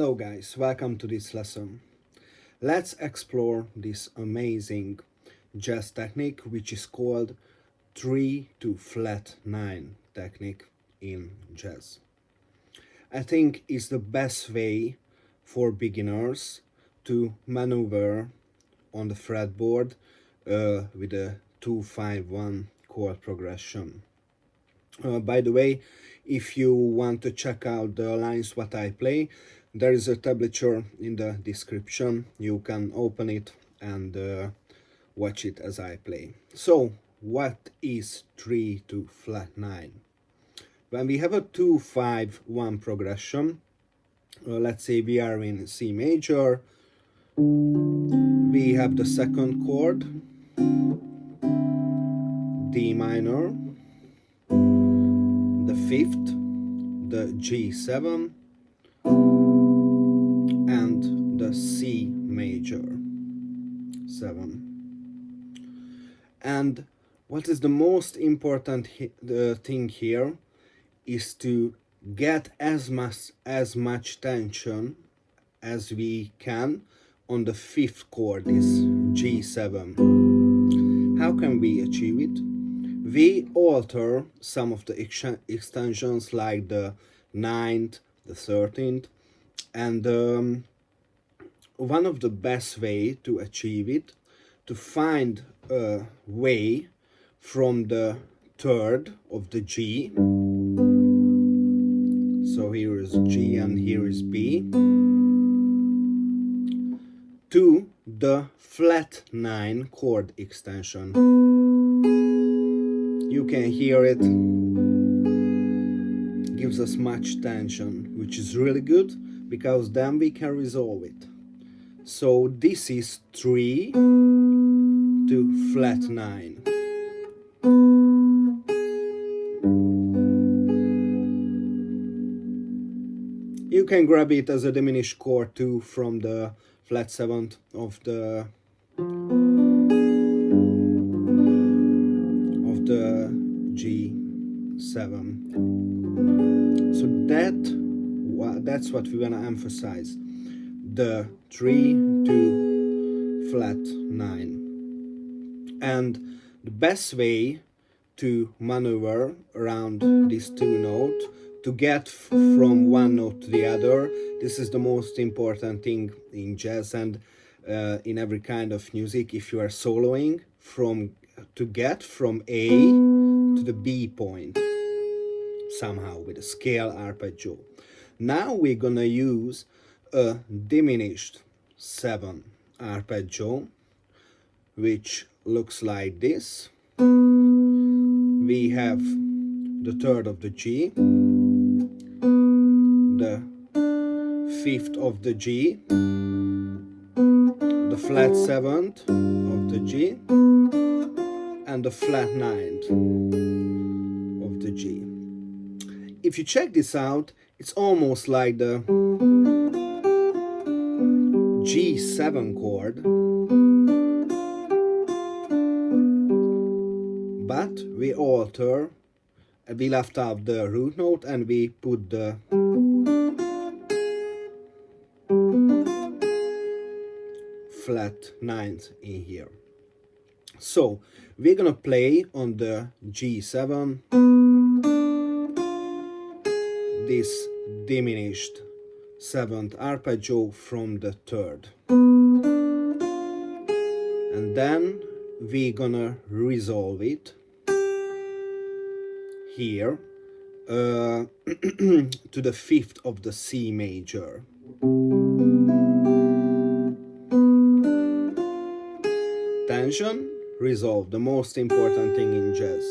Hello guys, welcome to this lesson. Let's explore this amazing jazz technique which is called 3 to flat 9 technique in jazz. I think it's the best way for beginners to maneuver on the fretboard with a 2-5-1 chord progression. By the way, if you want to check out the lines what I play, there is a tablature in the description. You can open it and watch it as I play. So, what is 3 to flat 9? When we have a 2-5-1 progression, let's say we are in C major, we have the second chord, D minor, the fifth, the G7, and the C major 7. And what is the most important thing here is to get as much tension as we can on the fifth chord, this G7. How can we achieve it? We alter some of the extensions like the 9th, the 13th, and one of the best way to achieve it, to find a way from the third of the G, so here is G and here is B, to the flat 9 chord extension. You can hear it, gives us much tension, which is really good because then we can resolve it. So this is 3 to flat 9. You can grab it as a diminished chord too from the flat 7th of the G7. So that's what we want to emphasize, the 3 to flat 9. And the best way to maneuver around these two notes, to get from one note to the other, this is the most important thing in jazz and in every kind of music. If you are soloing, to get from A to the B point somehow with a scale arpeggio. Now we're gonna use a diminished 7 arpeggio, which looks like this. We have the third of the G, the fifth of the G, the flat 7th of the G, and the flat 9th of the G. If you check this out, it's almost like the G7 chord, but we alter, we left out the root note and we put the flat 9th in here. So we're gonna play on the G7 this diminished 7th arpeggio from the third, and then we're gonna resolve it here to the fifth of the C major. Tension, resolve, the most important thing in jazz.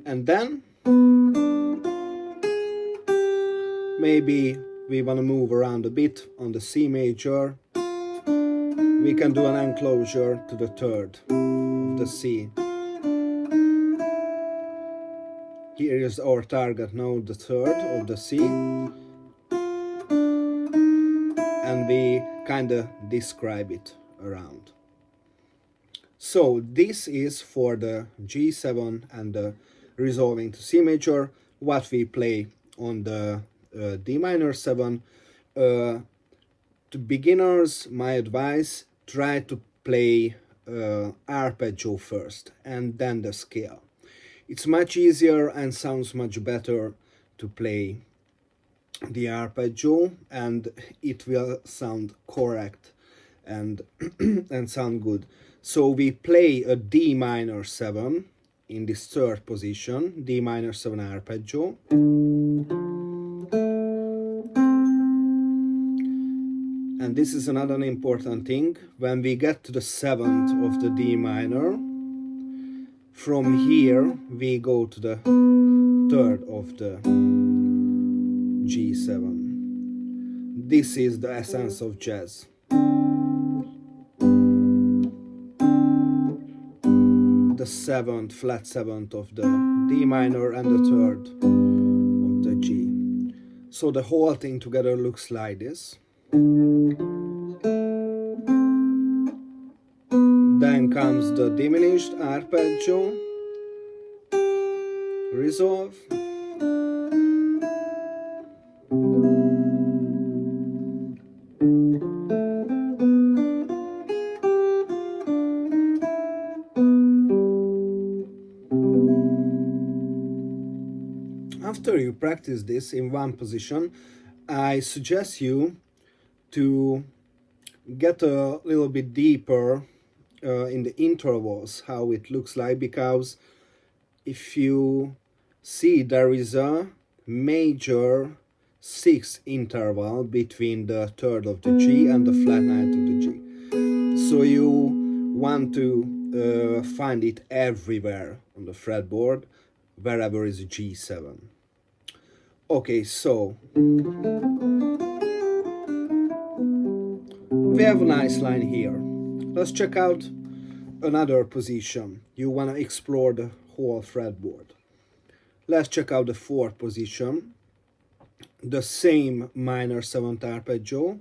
And then maybe we want to move around a bit on the C major. We can do an enclosure to the third of the C. Here is our target now, the third of the C. And we kind of describe it around. So this is for the G7 and the resolving to C major, what we play on the D minor 7. To beginners, my advice, try to play arpeggio first and then the scale. It's much easier and sounds much better to play the arpeggio, and it will sound correct and and sound good. So we play a D minor 7 in this third position, D minor 7 arpeggio. And this is another important thing. When we get to the 7th of the D minor, from here we go to the 3rd of the G7. This is the essence of jazz. The 7th, flat 7th of the D minor and the 3rd of the G. So the whole thing together looks like this. Then comes the diminished arpeggio, resolve, after you practice this in one position, I suggest you to get a little bit deeper in the intervals, how it looks like, because if you see, there is a major 6 interval between the 3rd of the G and the flat 9th of the G. So you want to find it everywhere on the fretboard, wherever is a G7. Okay, so we have a nice line here. Let's check out another position. You want to explore the whole fretboard. Let's check out the 4th position. The same minor 7th arpeggio.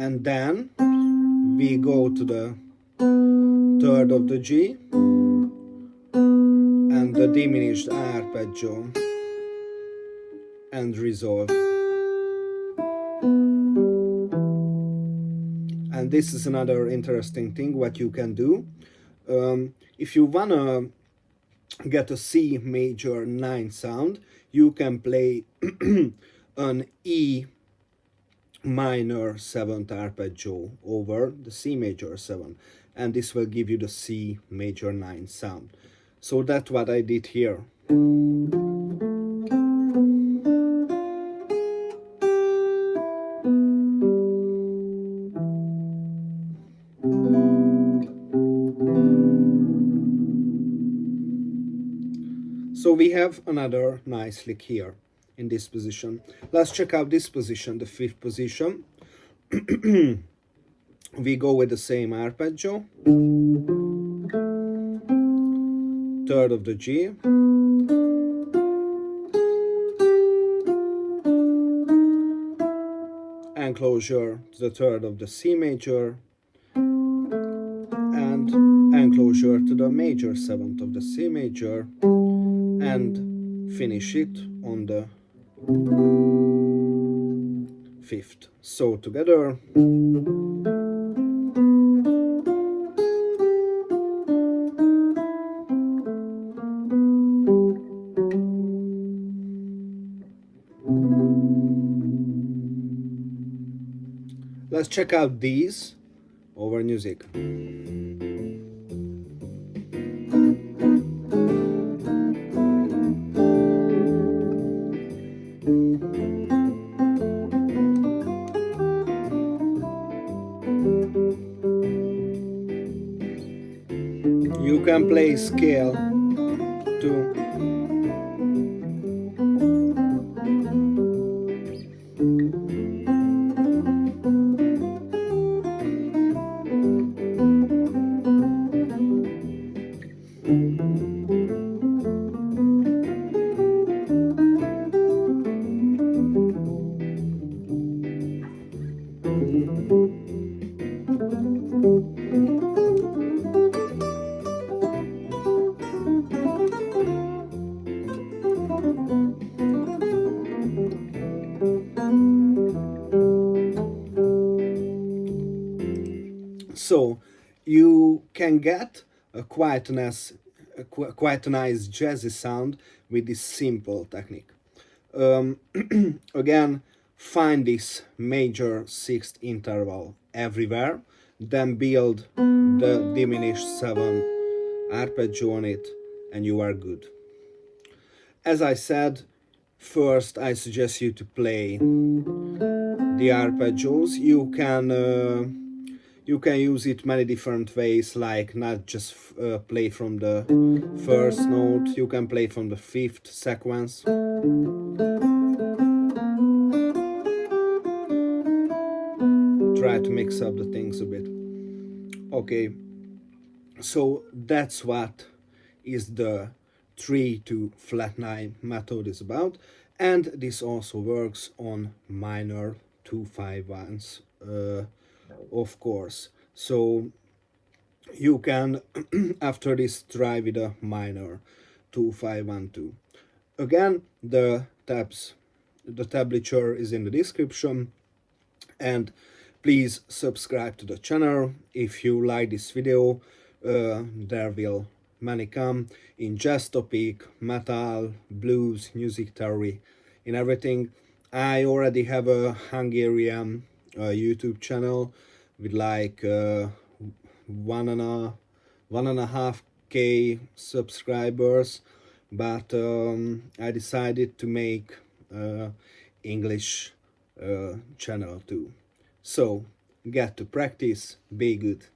And then we go to the 3rd of the G and the diminished arpeggio and resolve. And this is another interesting thing what you can do. If you wanna get a C major 9 sound, you can play an E minor 7th arpeggio over the C major 7, and this will give you the C major 9 sound. So that's what I did here. So we have another nice lick here in this position. Let's check out this position, the 5th position. We go with the same arpeggio, 3rd of the G, enclosure to the 3rd of the C major, and enclosure to the major 7th of the C major, and finish it on the 5th. So together. Let's check out these over music. You can play scale too. So you can get quite a nice jazzy sound with this simple technique. Um, Again, find this major sixth interval everywhere, then build the diminished 7 arpeggio on it, and you are good. As I said, first I suggest you to play the arpeggios. You can use it many different ways, like not just play from the first note. You can play from the fifth sequence. Try to mix up the things a bit. Okay, so that's what is the 3 to flat 9 method is about, and this also works on minor 2-5-1s, of course. So you can after this try with a minor 2-5-1-2. Again, the tablature is in the description, and please subscribe to the channel if you like this video. There will many come in jazz topic, metal, blues, music theory, in everything. I already have a Hungarian YouTube channel with like 1.5K subscribers, but I decided to make English channel too. So get to practice, be good.